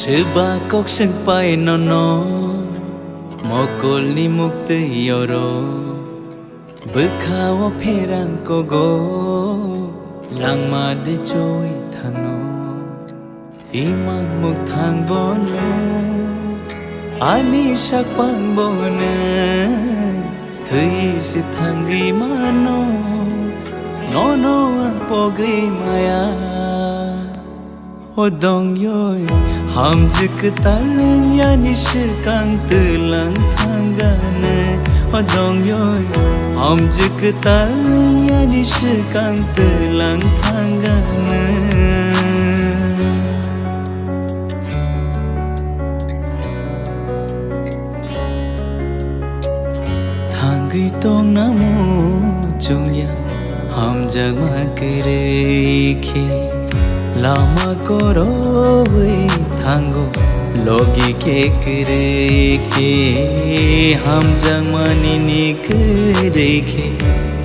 sự ba cốc sinh bay nó một cột li mục tư yoro bước khao phê răng cô go lang mà để trôi thang nó imang mục thang bốn ani sắc băng bốn thấy sự thang ghi mà nó ang po ghi maya odong yoy ham jik talang ya nishir kang tulang thangane odong yoy ham jik talang ya nishir kang tulang thangane thangi tong namu chungya ham jag ma kare khi lama koro we thango logi ke kare ke ham jang mani ni kare ke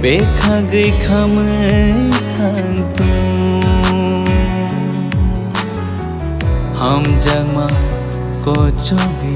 bekha gai kham thang tu ham jang ma ko chogi